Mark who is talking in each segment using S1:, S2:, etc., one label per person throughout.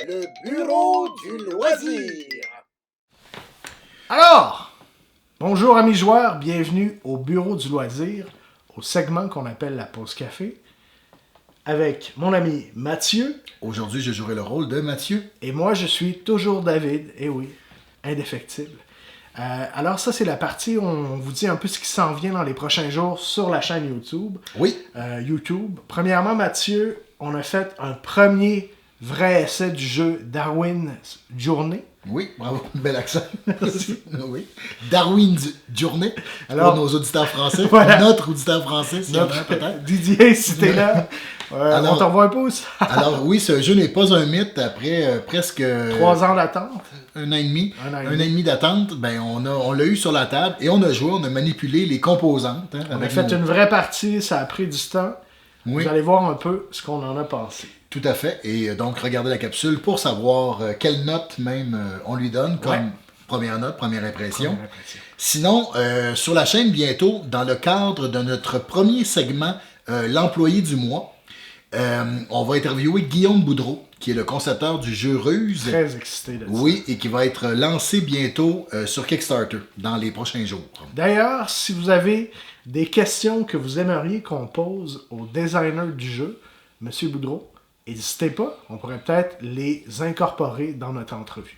S1: Le bureau du loisir.
S2: Alors, bonjour amis joueurs, bienvenue au bureau du loisir, au segment qu'on appelle la pause café, avec mon ami Mathieu.
S3: Aujourd'hui, je jouerai le rôle de Mathieu.
S2: Et moi, je suis toujours David, et oui, indéfectible. Alors ça, c'est la partie où on vous dit un peu ce qui s'en vient dans les prochains jours sur la chaîne YouTube.
S3: Oui.
S2: Premièrement, Mathieu, on a fait un premier vrai essai du jeu Darwin's Journey.
S3: Oui, bravo, bel accent. Oui. Darwin's Journey,
S2: Alors,
S3: pour nos auditeurs français.
S2: Voilà.
S3: Notre auditeur français, si
S2: Notre
S3: y en a peut-être.
S2: Didier, si t'es là,
S3: Alors,
S2: on t'envoie un pouce.
S3: Alors oui, ce jeu n'est pas un mythe après presque
S2: 3 ans d'attente.
S3: un an et demi.
S2: Un an et
S3: Un an et demi d'attente. Ben, on l'a eu sur la table et on a joué, on a manipulé les composantes. Hein,
S2: On a fait une vraie partie, ça a pris du temps.
S3: Oui.
S2: Vous allez voir un peu ce qu'on en a pensé.
S3: Tout à fait. Et donc, regardez la capsule pour savoir quelle note même on lui donne comme première note, première impression. Sinon, sur la chaîne bientôt, dans le cadre de notre premier segment, l'employé du mois, on va interviewer Guillaume Boudreau, qui est le concepteur du jeu Ruse.
S2: Très excité de ça.
S3: Oui, et qui va être lancé bientôt sur Kickstarter dans les prochains jours.
S2: D'ailleurs, si vous avez des questions que vous aimeriez qu'on pose au designer du jeu, M. Boudreau, n'hésitez pas, on pourrait peut-être les incorporer dans notre entrevue.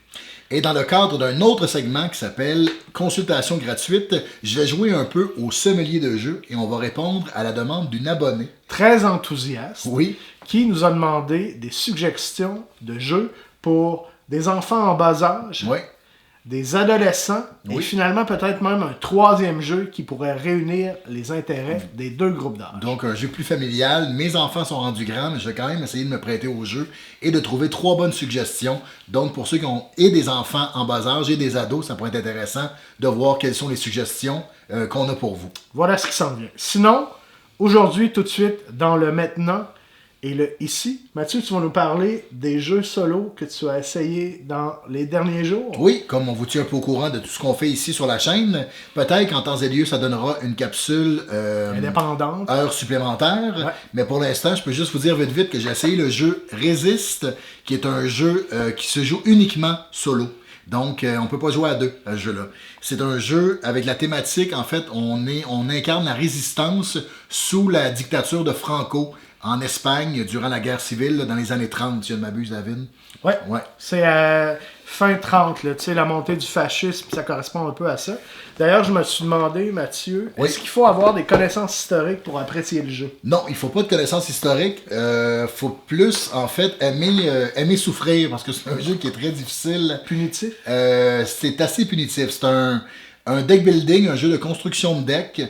S3: Et dans le cadre d'un autre segment qui s'appelle Consultation gratuite, je vais jouer un peu au sommelier de jeu et on va répondre à la demande d'une abonnée.
S2: Très enthousiaste,
S3: Oui.
S2: qui nous a demandé des suggestions de jeux pour des enfants en bas âge,
S3: Oui.
S2: des adolescents, et
S3: Oui.
S2: finalement peut-être même un troisième jeu qui pourrait réunir les intérêts des deux groupes d'âge.
S3: Donc un jeu plus familial. Mes enfants sont rendus grands, mais je vais quand même essayer de me prêter au jeu et de trouver 3 bonnes suggestions. Donc pour ceux qui ont et des enfants en bas âge et des ados, ça pourrait être intéressant de voir quelles sont les suggestions qu'on a pour vous.
S2: Voilà ce qui s'en vient. Sinon, aujourd'hui, tout de suite, dans le maintenant et le ici, Mathieu, tu vas nous parler des jeux solo que tu as essayés dans les derniers jours.
S3: Oui, comme on vous tient un peu au courant de tout ce qu'on fait ici sur la chaîne, peut-être qu'en temps et lieu, ça donnera une capsule
S2: Indépendante.
S3: heure supplémentaire.
S2: Ouais.
S3: Mais pour l'instant, je peux juste vous dire vite vite que j'ai essayé le jeu Resist, qui est un jeu qui se joue uniquement solo. Donc, on peut pas jouer à deux à ce jeu-là. C'est un jeu avec la thématique, en fait, on incarne la résistance sous la dictature de Franco en Espagne durant la guerre civile là, dans les années 30, si je ne m'abuse, David.
S2: Ouais.
S3: Ouais.
S2: C'est fin 30, là, tu sais, la montée du fascisme, ça correspond un peu à ça. D'ailleurs, je me suis demandé, Mathieu,
S3: Oui.
S2: est-ce qu'il faut avoir des connaissances historiques pour apprécier le jeu?
S3: Non, il faut pas de connaissances historiques. Faut plus, en fait, aimer souffrir, parce que c'est un jeu qui est très difficile.
S2: Punitif?
S3: C'est assez punitif. C'est un deck building, un jeu de construction de deck.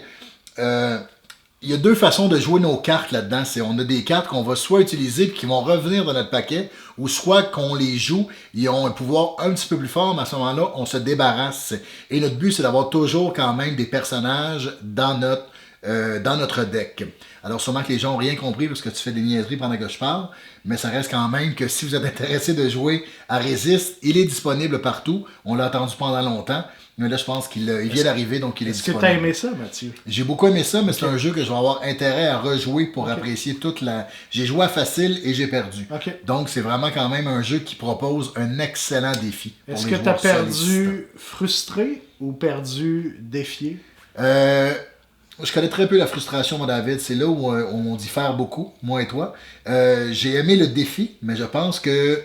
S3: Il y a 2 façons de jouer nos cartes là-dedans. On a des cartes qu'on va soit utiliser et qui vont revenir dans notre paquet, ou soit qu'on les joue, ils ont un pouvoir un petit peu plus fort, mais à ce moment-là, on se débarrasse. Et notre but, c'est d'avoir toujours quand même des personnages dans notre deck. Alors sûrement que les gens n'ont rien compris parce que tu fais des niaiseries pendant que je parle, mais ça reste quand même que si vous êtes intéressé de jouer à Resist, il est disponible partout. On l'a attendu pendant longtemps, mais là je pense qu'il vient d'arriver, donc il est
S2: Est-ce que
S3: disponible.
S2: tu as aimé ça, Mathieu?
S3: J'ai beaucoup aimé ça, mais c'est un jeu que je vais avoir intérêt à rejouer pour apprécier toute la... J'ai joué à facile et j'ai perdu.
S2: Ok.
S3: Donc c'est vraiment quand même un jeu qui propose un excellent défi. pour
S2: Est-ce
S3: les
S2: que tu as
S3: joueurs solistes.
S2: perdu frustré ou perdu défié?
S3: Je connais très peu la frustration, mon David. C'est là où on diffère beaucoup, moi et toi. J'ai aimé le défi, mais je pense que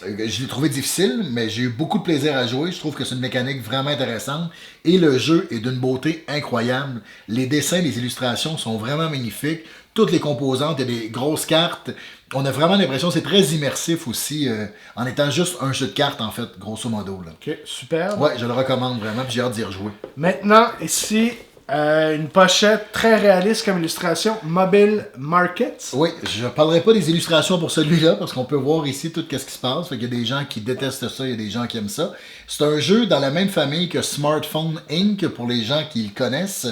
S3: je l'ai trouvé difficile, mais j'ai eu beaucoup de plaisir à jouer. Je trouve que c'est une mécanique vraiment intéressante. Et le jeu est d'une beauté incroyable. Les dessins, les illustrations sont vraiment magnifiques. Toutes les composantes, il y a des grosses cartes. On a vraiment l'impression que c'est très immersif aussi, en étant juste un jeu de cartes, en fait, grosso modo. Là.
S2: Ok, super.
S3: Ouais, je le recommande vraiment, puis j'ai hâte d'y rejouer.
S2: Maintenant, ici, une pochette très réaliste comme illustration, Mobile Market.
S3: Oui, je ne parlerai pas des illustrations pour celui-là, parce qu'on peut voir ici tout ce qui se passe. Il y a des gens qui détestent ça, il y a des gens qui aiment ça. C'est un jeu dans la même famille que Smartphone Inc., pour les gens qui le connaissent.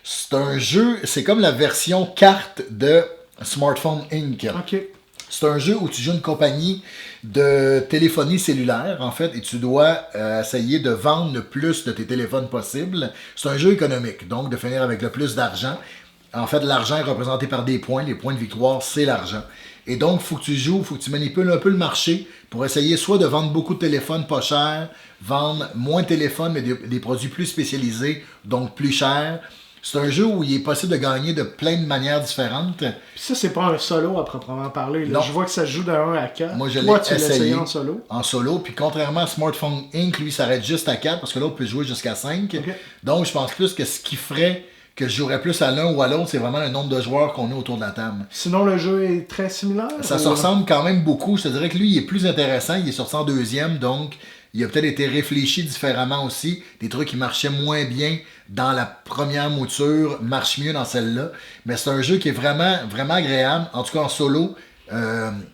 S3: C'est un jeu, c'est comme la version carte de Smartphone Inc.
S2: Ok.
S3: C'est un jeu où tu joues une compagnie de téléphonie cellulaire, en fait, et tu dois essayer de vendre le plus de tes téléphones possible. C'est un jeu économique, donc de finir avec le plus d'argent. En fait, l'argent est représenté par des points. Les points de victoire, c'est l'argent. Et donc, il faut que tu joues, il faut que tu manipules un peu le marché pour essayer soit de vendre beaucoup de téléphones pas chers, vendre moins de téléphones, mais des produits plus spécialisés, donc plus chers. C'est un jeu où il est possible de gagner de plein de manières différentes.
S2: Puis ça, c'est pas un solo à proprement parler. Là.
S3: Non.
S2: Je vois que ça se joue de 1 à 4.
S3: Moi, je
S2: Toi,
S3: l'ai
S2: tu l'as
S3: essayé
S2: en solo.
S3: En solo. Puis contrairement à Smartphone Inc., lui, s'arrête juste à 4 parce que l'autre peut jouer jusqu'à 5.
S2: Okay.
S3: Donc, je pense plus que ce qui ferait que je jouerais plus à l'un ou à l'autre, c'est vraiment le nombre de joueurs qu'on a autour de la table.
S2: Sinon, le jeu est très similaire?
S3: Ça se ressemble quand même beaucoup. Je te dirais que lui, il est plus intéressant. Il est sorti en deuxième, donc il a peut-être été réfléchi différemment aussi. Des trucs qui marchaient moins bien dans la première mouture marchent mieux dans celle-là. Mais c'est un jeu qui est vraiment, vraiment agréable. En tout cas, en solo,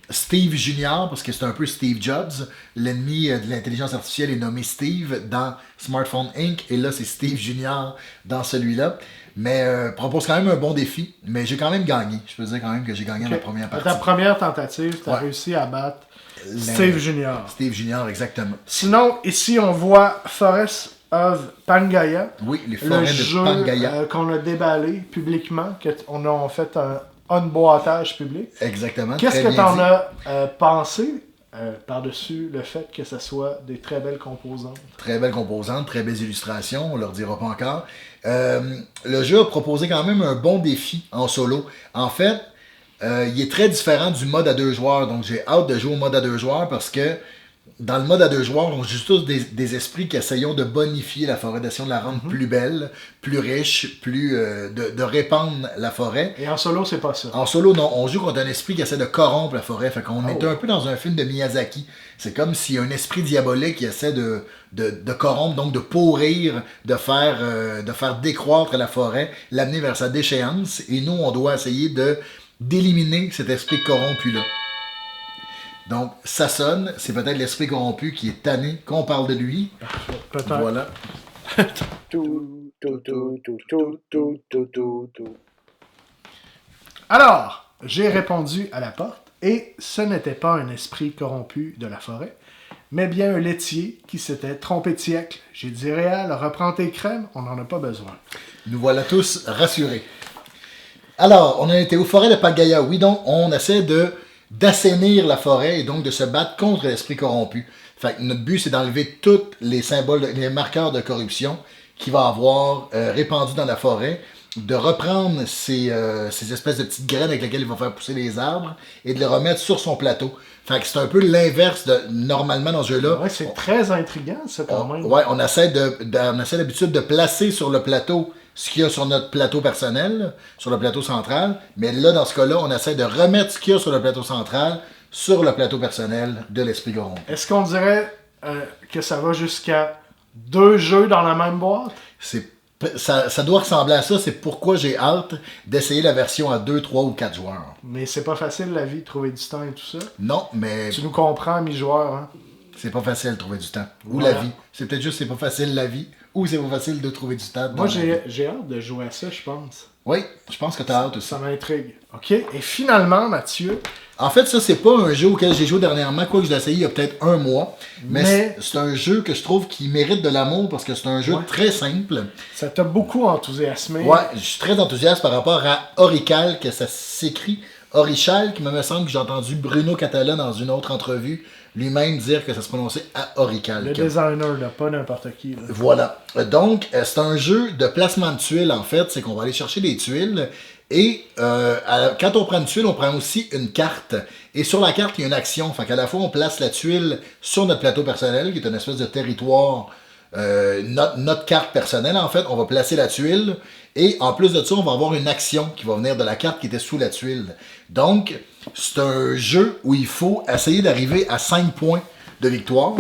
S3: Steve Junior, parce que c'est un peu Steve Jobs, l'ennemi de l'intelligence artificielle est nommé Steve dans Smartphone Inc. Et là, c'est Steve Junior dans celui-là. Mais propose quand même un bon défi. Mais j'ai quand même gagné. Je peux dire quand même que j'ai gagné la première partie.
S2: Ta première tentative, tu as réussi à battre Steve Junior.
S3: Steve Junior, exactement.
S2: Sinon, ici, on voit Forest of Pangaea.
S3: Oui, les forêts de Pangaea.
S2: Qu'on a déballé publiquement, qu'on a fait un unboîtage public.
S3: Exactement.
S2: Qu'est-ce que tu en as pensé par-dessus le fait que ce soit des très belles composantes?
S3: Très belles composantes, très belles illustrations, on leur dira pas encore. Le jeu a proposé quand même un bon défi en solo. En fait, il est très différent du mode à 2 joueurs, donc j'ai hâte de jouer au mode à 2 joueurs parce que dans le mode à 2 joueurs, on joue tous des esprits qui essayons de bonifier la forêt, d'essayer de la rendre plus belle, plus riche, plus de répandre la forêt.
S2: Et en solo, c'est pas ça.
S3: En solo, non. On joue contre un esprit qui essaie de corrompre la forêt. Fait qu'on est un peu dans un film de Miyazaki. C'est comme si un esprit diabolique qui essaie de corrompre, donc de pourrir, de faire décroître la forêt, l'amener vers sa déchéance. Et nous, on doit essayer d'éliminer cet esprit corrompu-là. Donc, ça sonne, c'est peut-être l'esprit corrompu qui est tanné qu'on parle de lui.
S2: Peut-être.
S3: Voilà.
S2: Alors, j'ai répondu à la porte, et ce n'était pas un esprit corrompu de la forêt, mais bien un laitier qui s'était trompé de siècle. J'ai dit, Réal, reprends tes crèmes, on n'en a pas besoin.
S3: Nous voilà tous rassurés. Alors, on a été aux forêts de Pangaea. Oui, donc, on essaie d'assainir la forêt et donc de se battre contre l'esprit corrompu. Fait que notre but, c'est d'enlever tous les symboles, les marqueurs de corruption qu'il va avoir répandus dans la forêt, de reprendre ces espèces de petites graines avec lesquelles il va faire pousser les arbres et de les remettre sur son plateau. Fait que c'est un peu l'inverse de normalement dans ce jeu-là.
S2: Ouais, c'est très intriguant, ça, quand même.
S3: Ouais, on essaie d'habitude de placer sur le plateau ce qu'il y a sur notre plateau personnel, sur le plateau central. Mais là, dans ce cas-là, on essaie de remettre ce qu'il y a sur le plateau central sur le plateau personnel de l'esprit corrompu.
S2: Est-ce qu'on dirait que ça va jusqu'à 2 jeux dans la même boîte?
S3: Ça doit ressembler à ça. C'est pourquoi j'ai hâte d'essayer la version à 2, 3 ou 4 joueurs.
S2: Mais c'est pas facile, la vie, de trouver du temps et tout ça.
S3: Non, mais
S2: Tu nous comprends, mi-joueur, hein?
S3: c'est pas facile de trouver du temps. Ou
S2: Voilà.
S3: la vie. C'est peut-être juste c'est pas facile la vie. Ou c'est pas facile de trouver du temps.
S2: Moi, j'ai hâte de jouer à ça, je pense.
S3: Oui, je pense que t'as hâte aussi.
S2: Ça m'intrigue. OK. Et finalement, Mathieu...
S3: En fait, ça, c'est pas un jeu auquel j'ai joué dernièrement, quoique je l'ai essayé il y a peut-être 1 mois. Mais c'est un jeu que je trouve qui mérite de l'amour parce que c'est un jeu très simple.
S2: Ça t'a beaucoup enthousiasmé.
S3: Ouais, je suis très enthousiaste par rapport à Orical, que ça s'écrit Orichal, qui me semble que j'ai entendu Bruno Catala dans une autre entrevue lui-même dire que ça se prononçait à Orical.
S2: Le designer, là, pas n'importe qui. Là.
S3: Voilà. Donc, c'est un jeu de placement de tuiles, en fait. C'est qu'on va aller chercher des tuiles. Et quand on prend une tuile, on prend aussi une carte. Et sur la carte, il y a une action. Fait qu'à la fois, on place la tuile sur notre plateau personnel, qui est une espèce de territoire, notre carte personnelle, en fait. On va placer la tuile. Et en plus de ça, on va avoir une action qui va venir de la carte qui était sous la tuile. Donc, c'est un jeu où il faut essayer d'arriver à 5 points de victoire.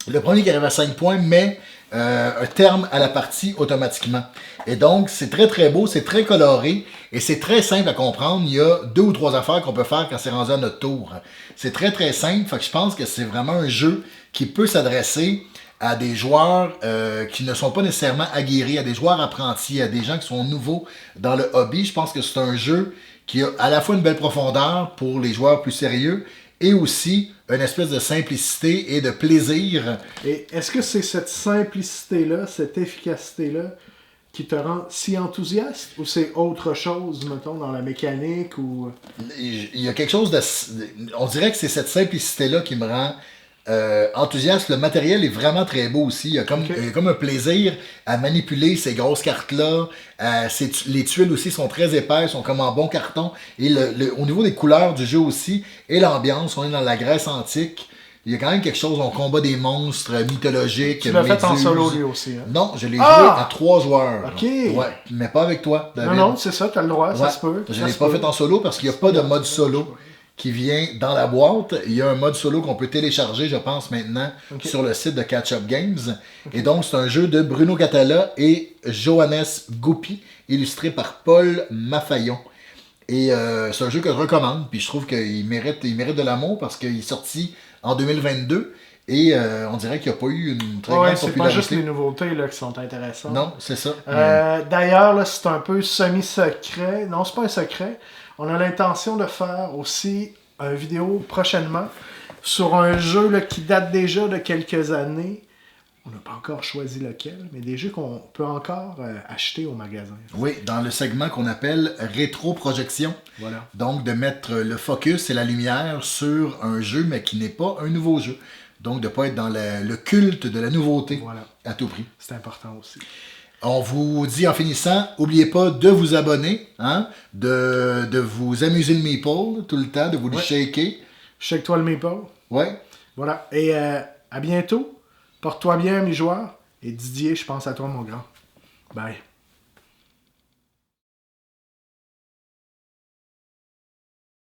S3: Le premier qui arrive à 5 points met un terme à la partie automatiquement. Et donc, c'est très très beau, c'est très coloré et c'est très simple à comprendre. Il y a 2 ou 3 affaires qu'on peut faire quand c'est rendu à notre tour. C'est très très simple, fait que je pense que c'est vraiment un jeu qui peut s'adresser à des joueurs qui ne sont pas nécessairement aguerris, à des joueurs apprentis, à des gens qui sont nouveaux dans le hobby. Je pense que c'est un jeu qui a à la fois une belle profondeur pour les joueurs plus sérieux et aussi une espèce de simplicité et de plaisir.
S2: Et est-ce que c'est cette simplicité-là, cette efficacité-là, qui te rend si enthousiaste? Ou c'est autre chose, mettons, dans la mécanique? Ou...
S3: Il y a quelque chose de... On dirait que c'est cette simplicité-là qui me rend enthousiaste. Le matériel est vraiment très beau aussi. Il y a comme un plaisir à manipuler ces grosses cartes-là. Les tuiles aussi sont très épaisses, sont comme en bon carton. Et au niveau des couleurs du jeu aussi, et l'ambiance, on est dans la Grèce antique. Il y a quand même quelque chose, on combat des monstres mythologiques.
S2: Tu l'as fait en solo lui aussi. Hein?
S3: Non, je l'ai joué à 3 joueurs.
S2: Ok.
S3: Ouais, mais pas avec toi, David.
S2: Non, c'est ça, t'as le droit, ça se peut.
S3: Je ne l'ai pas fait en solo parce qu'il n'y a pas de mode solo qui vient dans la boîte. Il y a un mode solo qu'on peut télécharger, je pense, maintenant sur le site de Catch Up Games. Et donc, c'est un jeu de Bruno Catala et Johannes Goupy, illustré par Paul Maffaillon. Et c'est un jeu que je recommande, puis je trouve qu'il mérite de l'amour parce qu'il est sorti en 2022 et on dirait qu'il n'y a pas eu une très grande popularité.
S2: C'est pas juste les nouveautés là, qui sont intéressantes.
S3: Non, c'est ça.
S2: D'ailleurs, là, c'est un peu semi-secret. Non, c'est pas un secret. On a l'intention de faire aussi une vidéo prochainement sur un jeu là, qui date déjà de quelques années. On n'a pas encore choisi lequel, mais des jeux qu'on peut encore acheter au magasin.
S3: Oui, dans le segment qu'on appelle rétro-projection.
S2: Voilà. Donc,
S3: de mettre le focus et la lumière sur un jeu, mais qui n'est pas un nouveau jeu. Donc, de ne pas être dans le culte de la nouveauté à tout prix.
S2: C'est important aussi.
S3: On vous dit en finissant, n'oubliez pas de vous abonner, hein, de vous amuser le meeple tout le temps, de vous le shaker.
S2: Shake-toi le meeple.
S3: Ouais.
S2: Voilà. Et à bientôt. Porte-toi bien, mes joueurs. Et Didier, je pense à toi, mon grand. Bye.